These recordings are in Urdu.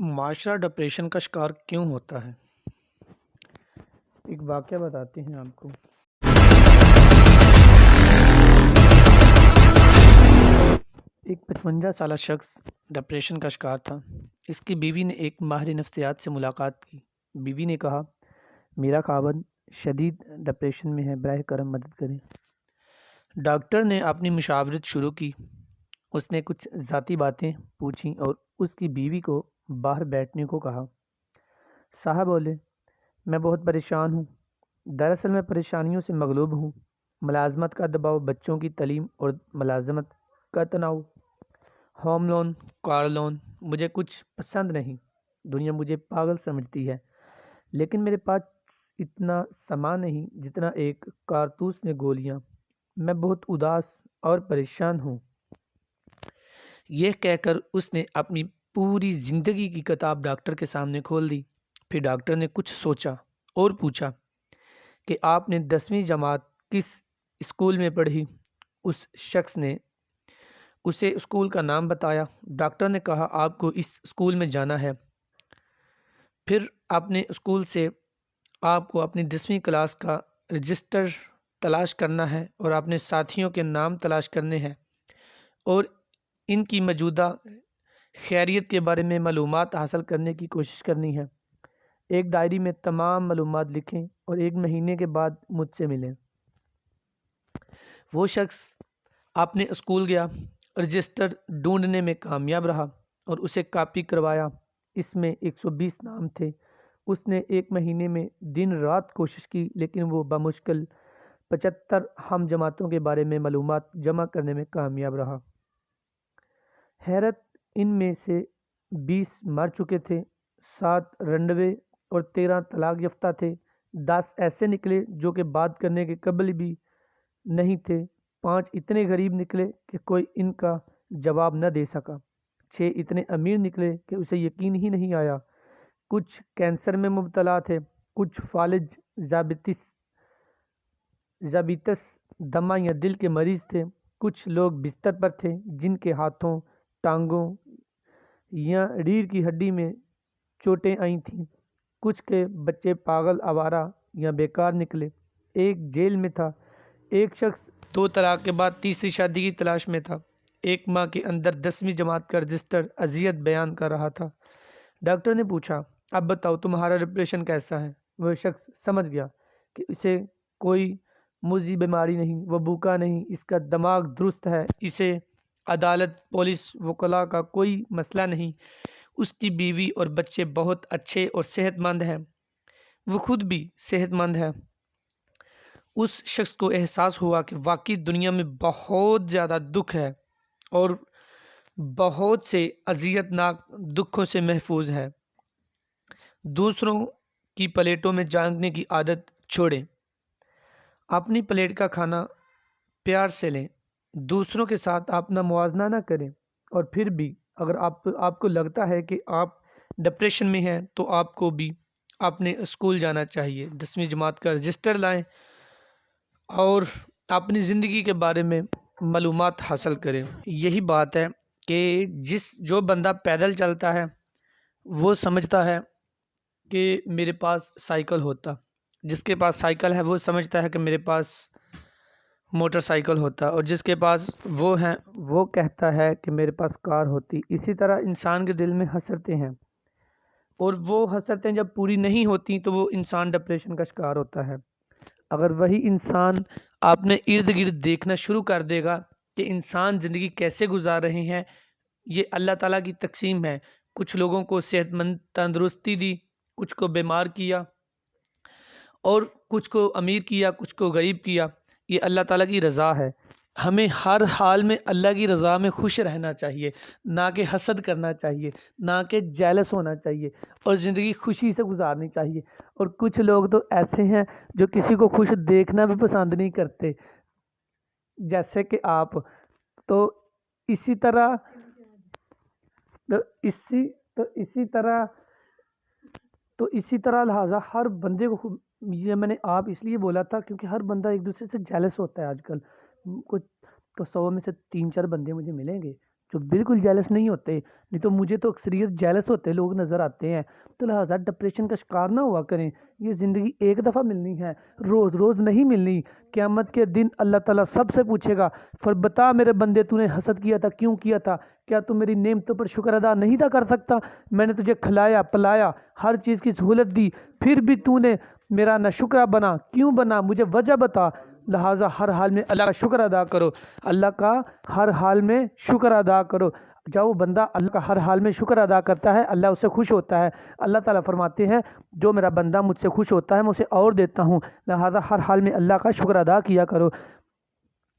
معاشرہ ڈپریشن کا شکار کیوں ہوتا ہے؟ ایک واقعہ بتاتے ہیں آپ کو۔ ایک 55 سالہ شخص ڈپریشن کا شکار تھا۔ اس کی بیوی نے ایک ماہر نفسیات سے ملاقات کی۔ بیوی نے کہا، میرا خاوند شدید ڈپریشن میں ہے، براہ کرم مدد کریں۔ ڈاکٹر نے اپنی مشاورت شروع کی۔ اس نے کچھ ذاتی باتیں پوچھیں اور اس کی بیوی کو باہر بیٹھنے کو کہا۔ صاحب بولے، میں بہت پریشان ہوں۔ دراصل میں پریشانیوں سے مغلوب ہوں۔ ملازمت کا دباؤ، بچوں کی تعلیم اور ملازمت کا تناؤ، ہوم لون، کار لون، مجھے کچھ پسند نہیں۔ دنیا مجھے پاگل سمجھتی ہے، لیکن میرے پاس اتنا سامان نہیں جتنا ایک کارتوس میں گولیاں۔ میں بہت اداس اور پریشان ہوں۔ یہ کہہ کر اس نے اپنی پوری زندگی کی کتاب ڈاکٹر کے سامنے کھول دی۔ پھر ڈاکٹر نے کچھ سوچا اور پوچھا کہ آپ نے 10ویں جماعت کس اسکول میں پڑھی؟ اس شخص نے اسے اسکول کا نام بتایا۔ ڈاکٹر نے کہا، آپ کو اس اسکول میں جانا ہے۔ پھر اپنے اسکول سے آپ کو اپنی 10ویں کلاس کا رجسٹر تلاش کرنا ہے اور اپنے ساتھیوں کے نام تلاش کرنے ہیں اور ان کی موجودہ خیریت کے بارے میں معلومات حاصل کرنے کی کوشش کرنی ہے۔ ایک ڈائری میں تمام معلومات لکھیں اور 1 مہینے کے بعد مجھ سے ملیں۔ وہ شخص اپنے اسکول گیا، رجسٹر ڈھونڈنے میں کامیاب رہا اور اسے کاپی کروایا۔ اس میں 120 نام تھے۔ اس نے 1 مہینے میں دن رات کوشش کی، لیکن وہ بمشکل 75 ہم جماعتوں کے بارے میں معلومات جمع کرنے میں کامیاب رہا۔ حیرت، ان میں سے 20 مر چکے تھے، 7 رنڈوے اور 13 طلاق یافتہ تھے۔ 10 ایسے نکلے جو کہ بات کرنے کے قابل بھی نہیں تھے۔ 5 اتنے غریب نکلے کہ کوئی ان کا جواب نہ دے سکا۔ 6 اتنے امیر نکلے کہ اسے یقین ہی نہیں آیا۔ کچھ کینسر میں مبتلا تھے، کچھ فالج، ذیابیطس، دمہ یا دل کے مریض تھے۔ کچھ لوگ بستر پر تھے جن کے ہاتھوں، ٹانگوں یا ریڑھ کی ہڈی میں چوٹیں آئی تھیں۔ کچھ کے بچے پاگل، آوارہ یا بیکار نکلے۔ ایک جیل میں تھا۔ ایک شخص 2 طلاق کے بعد تیسری شادی کی تلاش میں تھا۔ 1 ماہ کے اندر 10ویں جماعت کا رجسٹر اذیت بیان کر رہا تھا۔ ڈاکٹر نے پوچھا، اب بتاؤ تمہارا ڈپریشن کیسا ہے؟ وہ شخص سمجھ گیا کہ اسے کوئی مزی بیماری نہیں، وہ بھوکا نہیں، اس کا دماغ درست ہے، اسے عدالت، پولیس، وکلاء کا کوئی مسئلہ نہیں۔ اس کی بیوی اور بچے بہت اچھے اور صحت مند ہیں، وہ خود بھی صحت مند ہے۔ اس شخص کو احساس ہوا کہ واقعی دنیا میں بہت زیادہ دکھ ہے اور بہت سے اذیت ناک دکھوں سے محفوظ ہے۔ دوسروں کی پلیٹوں میں جھانکنے کی عادت چھوڑیں۔ اپنی پلیٹ کا کھانا پیار سے لیں۔ دوسروں کے ساتھ اپنا موازنہ نہ کریں، اور پھر بھی اگر آپ کو لگتا ہے کہ آپ ڈپریشن میں ہیں تو آپ کو بھی اپنے اسکول جانا چاہیے، 10ویں جماعت کا رجسٹر لائیں اور اپنی زندگی کے بارے میں معلومات حاصل کریں۔ یہی بات ہے کہ جو بندہ پیدل چلتا ہے وہ سمجھتا ہے کہ میرے پاس سائیکل ہوتا، جس کے پاس سائیکل ہے وہ سمجھتا ہے کہ میرے پاس موٹر سائیکل ہوتا، اور جس کے پاس وہ ہے وہ کہتا ہے کہ میرے پاس کار ہوتی۔ اسی طرح انسان کے دل میں حسرتیں ہیں، اور وہ حسرتیں جب پوری نہیں ہوتی تو وہ انسان ڈپریشن کا شکار ہوتا ہے۔ اگر وہی انسان آپ نے ارد گرد دیکھنا شروع کر دے گا کہ انسان زندگی کیسے گزار رہے ہیں، یہ اللہ تعالیٰ کی تقسیم ہے۔ کچھ لوگوں کو صحت مند تندرستی دی، کچھ کو بیمار کیا، اور کچھ کو امیر کیا، کچھ کو غریب کیا۔ یہ اللہ تعالیٰ کی رضا ہے۔ ہمیں ہر حال میں اللہ کی رضا میں خوش رہنا چاہیے، نہ کہ حسد کرنا چاہیے، نہ کہ جیلس ہونا چاہیے، اور زندگی خوشی سے گزارنی چاہیے۔ اور کچھ لوگ تو ایسے ہیں جو کسی کو خوش دیکھنا بھی پسند نہیں کرتے، جیسے کہ آپ۔ تو اسی طرح لہٰذا ہر بندے کو، یہ میں نے آپ اس لیے بولا تھا کیونکہ ہر بندہ ایک دوسرے سے جیلس ہوتا ہے آج کل۔ کچھ تو 100 میں سے 3-4 بندے مجھے ملیں گے جو بالکل جیلس نہیں ہوتے، نہیں تو مجھے تو اکثریت جیلس ہوتے لوگ نظر آتے ہیں۔ تو لہٰذا ڈپریشن کا شکار نہ ہوا کریں، یہ زندگی ایک دفعہ ملنی ہے، روز روز نہیں ملنی۔ قیامت کے دن اللہ تعالیٰ سب سے پوچھے گا، پھر بتا میرے بندے تو نے حسد کیا تھا کیوں کیا تھا؟ کیا تو میری نعمتوں پر شکر ادا نہیں تھا کر سکتا؟ میں نے تجھے کھلایا پلایا، ہر چیز کی سہولت دی، پھر بھی تو نے میرا نہ شکرا بنا، کیوں بنا؟ مجھے وجہ بتا۔ لہٰذا ہر حال میں اللہ کا شکر ادا کرو، اللہ کا ہر حال میں شکر ادا کرو۔ جب وہ بندہ اللہ کا ہر حال میں شکر ادا کرتا ہے، اللہ اس سے خوش ہوتا ہے۔ اللہ تعالیٰ فرماتے ہیں جو میرا بندہ مجھ سے خوش ہوتا ہے میں اسے اور دیتا ہوں، لہٰذا ہر حال میں اللہ کا شکر ادا کیا کرو۔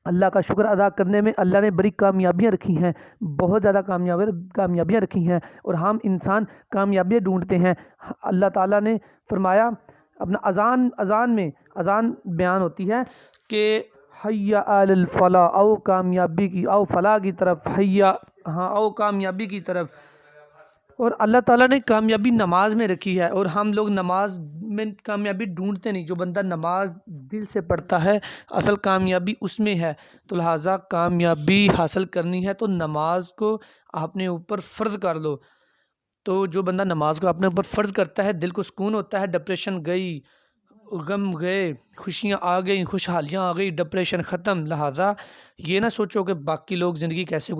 اللہ کا شکر ادا کرنے میں اللہ نے بڑی کامیابیاں رکھی ہیں، بہت زیادہ کامیابیاں رکھی ہیں، اور ہم انسان کامیابیاں ڈھونڈتے ہیں۔ اللہ تعالیٰ نے فرمایا اپنا اذان بیان ہوتی ہے کہ حی علی الفلاح، او کامیابی کی، او فلاح کی طرف، او کامیابی کی طرف۔ اور اللہ تعالیٰ نے کامیابی نماز میں رکھی ہے، اور ہم لوگ نماز میں کامیابی ڈھونڈتے نہیں۔ جو بندہ نماز دل سے پڑھتا ہے اصل کامیابی اس میں ہے۔ تو لہٰذا کامیابی حاصل کرنی ہے تو نماز کو اپنے اوپر فرض کر لو۔ تو جو بندہ نماز کو اپنے اوپر فرض کرتا ہے دل کو سکون ہوتا ہے، ڈپریشن گئی، غم گئے، خوشیاں آ گئیں، خوشحالیاں آ گئی، ڈپریشن ختم۔ لہٰذا یہ نہ سوچو کہ باقی لوگ زندگی کیسے